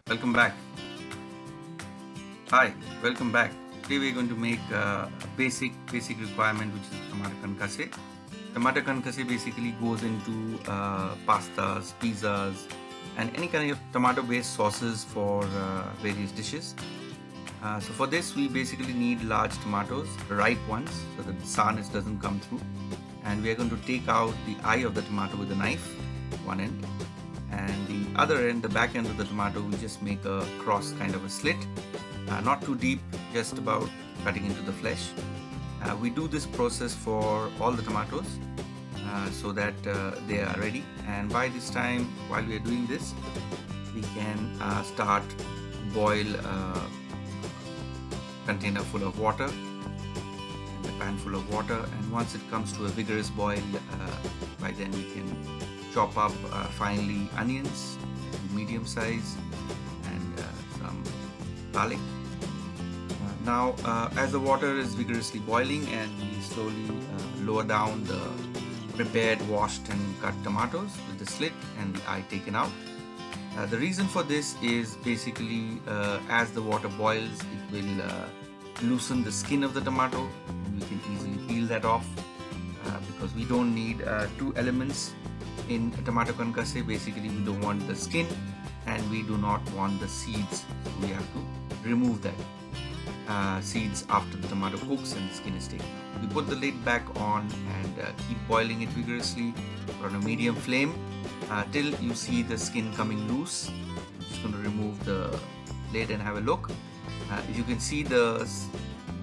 Welcome back. Hi, welcome back. Today we're going to make a basic requirement, which is tomato concasse. Tomato concasse basically goes into pastas, pizzas, and any kind of tomato-based sauces for various dishes. So for this, we basically need large tomatoes, ripe ones, so that the sourness doesn't come through. And we are going to take out the eye of the tomato with a knife, one end, and the other end, the back end of the tomato, we just make a cross kind of a slit, not too deep, just about cutting into the flesh. We do this process for all the tomatoes so that they are ready, and by this time, while we are doing this, we can start boil a container full of water and a pan full of water, and once it comes to a vigorous boil, by then we can chop up finely onions, medium size, and some garlic. Now, as the water is vigorously boiling and we slowly lower down the prepared, washed and cut tomatoes with the slit and the eye taken out. The reason for this is basically as the water boils, it will loosen the skin of the tomato, and we can easily peel that off because we don't need two elements in tomato concasse. Basically, we don't want the skin and we do not want the seeds, so we have to remove that seeds after the tomato cooks and the skin is taken out. We put the lid back on and keep boiling it vigorously on a medium flame till you see the skin coming loose. I'm just going to remove the lid and have a look. If you can see, the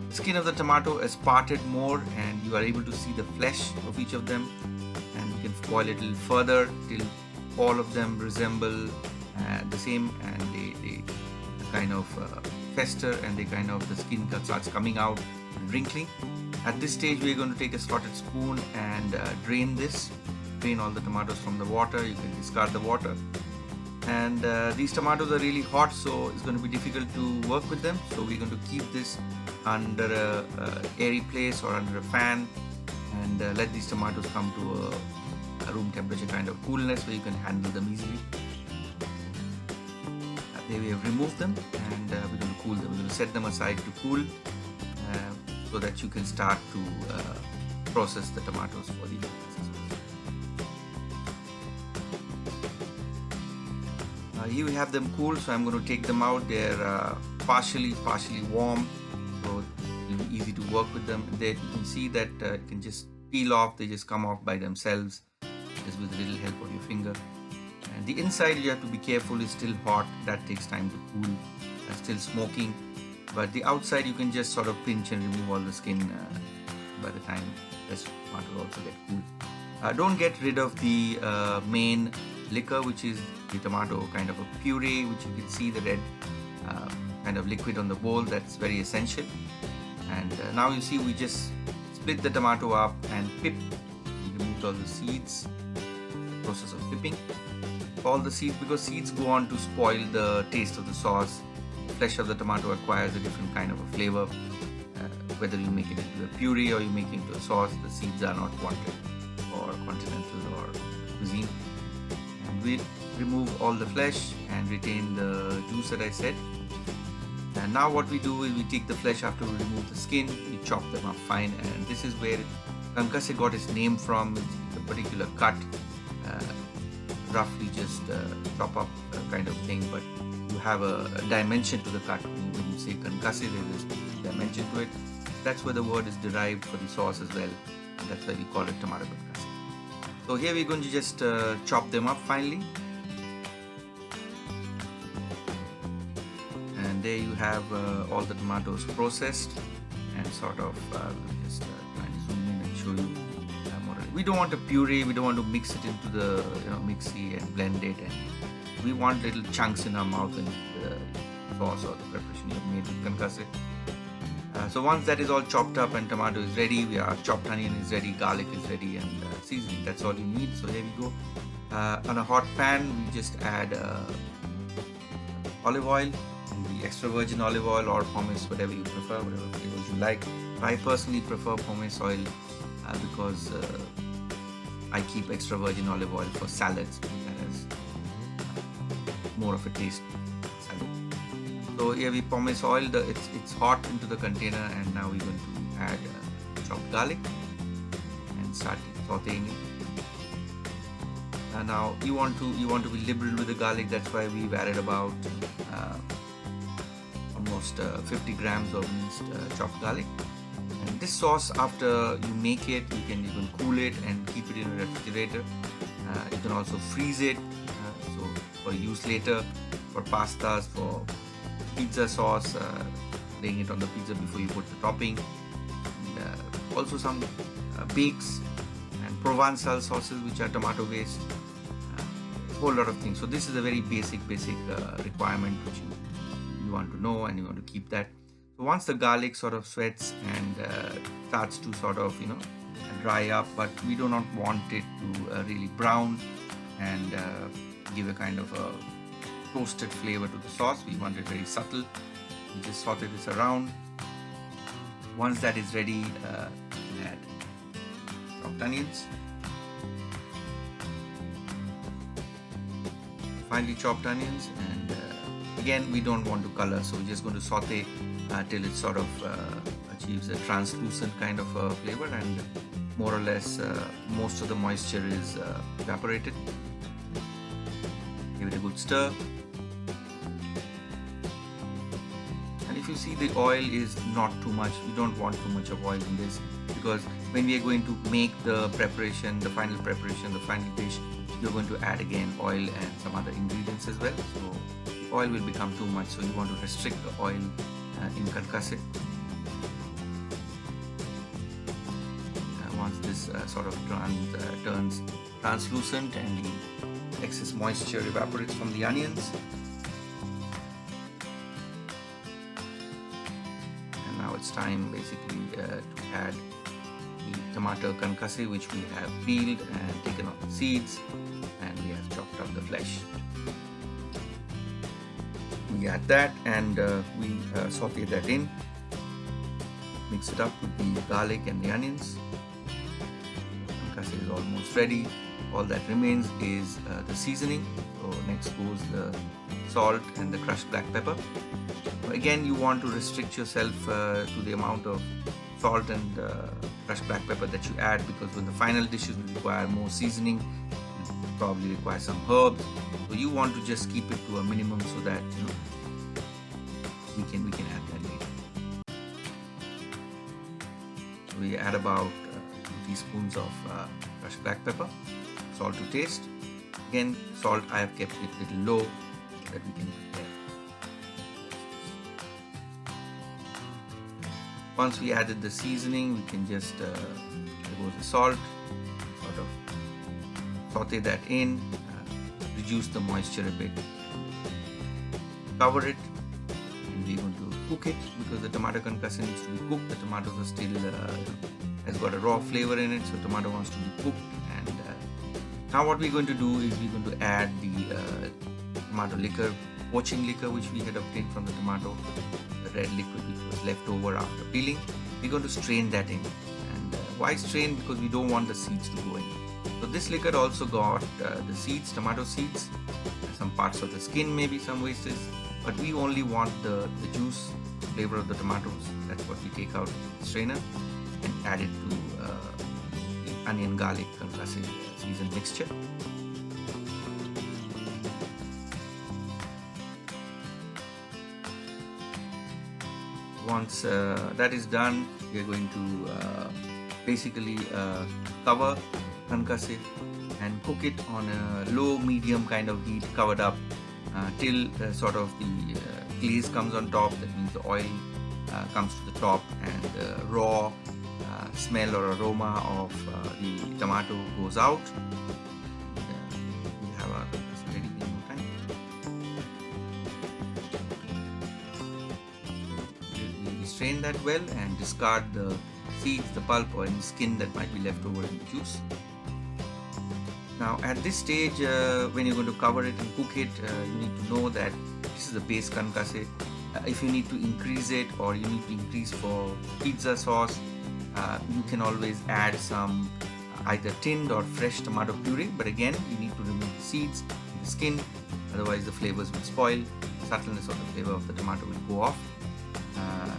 skin of the tomato is parted more and you are able to see the flesh of each of them, and you can boil it a little further till all of them resemble the same, and they kind of fester, and the skin starts coming out and wrinkling. At this stage, we're going to take a slotted spoon and drain all the tomatoes from the water. You can discard the water, and these tomatoes are really hot, so it's going to be difficult to work with them, so we're going to keep this under a airy place or under a fan, and let these tomatoes come to a room temperature kind of coolness where you can handle them easily. There we have removed them, and we're going to cool them. We're going to set them aside to cool so that you can start to process the tomatoes for the here we have them cool, so I'm going to take them out. They're partially warm, so it'll be easy to work with them. There you can see that you can just peel off. They just come off by themselves, just with a little help of your finger. And the inside, you have to be careful, is still hot. That takes time to cool. It's still smoking. But the outside, you can just sort of pinch and remove all the skin by the time the tomato will also get cool. Don't get rid of the main liquor, which is the tomato kind of a puree, which you can see the red kind of liquid on the bowl. That's very essential. And now you see we just split the tomato up and pip. We removed all the seeds. The process of pipping all the seeds, because seeds go on to spoil the taste of the sauce. The flesh of the tomato acquires a different kind of a flavor. Whether you make it into a puree or you make it into a sauce, the seeds are not wanted for continental or cuisine. And we remove all the flesh and retain the juice that I said. And now what we do is we take the flesh after we remove the skin, we chop them up fine, and this is where concasse got its name from. It's a particular cut, roughly just chop up kind of thing, but you have a dimension to the cut. When you say concasse, there is dimension to it. That's where the word is derived for the sauce as well, and that's why we call it tomato concasse. So here we're going to just chop them up finely, and there you have all the tomatoes processed, and sort of we'll just try and zoom in and show you. We don't want a puree, we don't want to mix it into the mixie and blend it, and we want little chunks in our mouth in the sauce or the preparation you have made with concasse. So once that is all chopped up and tomato is ready, our chopped onion is ready, garlic is ready, and seasoning, that's all you need. So here we go. On a hot pan, we just add olive oil, the extra virgin olive oil or pomace, whatever you prefer, whatever flavors you like. I personally prefer pomace oil because I keep extra virgin olive oil for salads, because that has more of a taste. So here we pumice oil. It's hot into the container, and now we're going to add chopped garlic and start sautéing it. Now you want to be liberal with the garlic. That's why we've added about almost 50 grams of minced chopped garlic. And this sauce, after you make it, you can cool it and keep it in a refrigerator. You can also freeze it, so for use later, for pastas, for pizza sauce, laying it on the pizza before you put the topping. And, also some bakes and Provençal sauces, which are tomato based. A whole lot of things. So this is a very basic requirement which you want to know, and you want to keep that. So once the garlic sort of sweats and starts to sort of dry up, but we do not want it to really brown and give a kind of a toasted flavor to the sauce. We want it very subtle. We just saute this around. Once that is ready, add chopped onions, finely chopped onions, and again we don't want to color, so we're just going to saute till it sort of achieves a translucent kind of a flavor, and more or less most of the moisture is evaporated. Give it a good stir, and if you see, the oil is not too much. We don't want too much of oil in this, because when we are going to make the preparation, the final dish, you're going to add again oil and some other ingredients as well, so the oil will become too much. So you want to restrict the oil in concasse. Once this sort of turns translucent and the excess moisture evaporates from the onions, and now it's time basically to add the tomato concasse, which we have peeled and taken off the seeds, and we have chopped up the flesh. We add that, and we saute that in, mix it up with the garlic and the onions. Concasse is almost ready. All that remains is the seasoning. So next goes the salt and the crushed black pepper. Again, you want to restrict yourself to the amount of salt and crushed black pepper that you add, because when the final dishes will require more seasoning, probably require some herbs. So you want to just keep it to a minimum, so that we can add that later. So we add about 2 teaspoons of crushed black pepper, salt to taste. Again, salt I have kept it a little low so that we can prepare. Once we added the seasoning, we can just there goes the salt, sort of saute that in, reduce the moisture a bit, cover it, and we're going to cook it, because the tomato concasse needs to be cooked. The tomatoes are still has got a raw flavor in it, so tomato wants to be cooked. And now what we're going to do is we're going to add the tomato liquor, poaching liquor, which we had obtained from the tomato, the red liquid which was left over after peeling. We're going to strain that in. And why strain? Because we don't want the seeds to go in. So this liquor also got the seeds, tomato seeds, some parts of the skin, maybe some wastes, but we only want the juice, flavor of the tomatoes. That's what we take out of the strainer and add it to the onion garlic concasse seasoned mixture. Once that is done, we are going to basically cover concasse and cook it on a low medium kind of heat, covered up till sort of the glaze comes on top. That means the oil comes to the top, and the raw smell or aroma of the tomato goes out. We have our concasse ready in no time. We strain that well and discard the seeds, the pulp, or any skin that might be left over in the juice. Now at this stage, when you're going to cover it and cook it, you need to know that this is the base concasse. If you need to increase it, or you need to increase for pizza sauce, you can always add some either tinned or fresh tomato puree, but again you need to remove the seeds, the skin, Otherwise, the flavors will spoil. The subtleness of the flavor of the tomato will go off. Uh,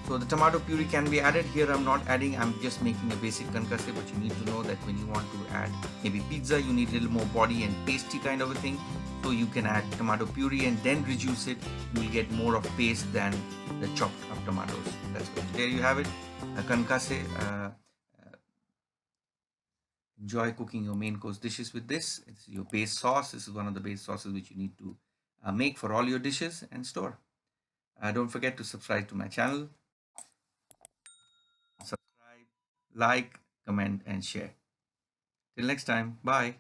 so the tomato puree can be added. Here I'm not adding, I'm just making a basic concasse, but you need to know that when you want to add maybe pizza, you need a little more body and pasty kind of a thing. So you can add tomato puree and then reduce it. You will get more of paste than the chopped up tomatoes. That's good. There you have it. A concasse. Enjoy cooking your main course dishes with this. It's your base sauce. This is one of the base sauces which you need to make for all your dishes and store. Don't forget to subscribe to my channel. Subscribe, like, comment, and share. Till next time, bye.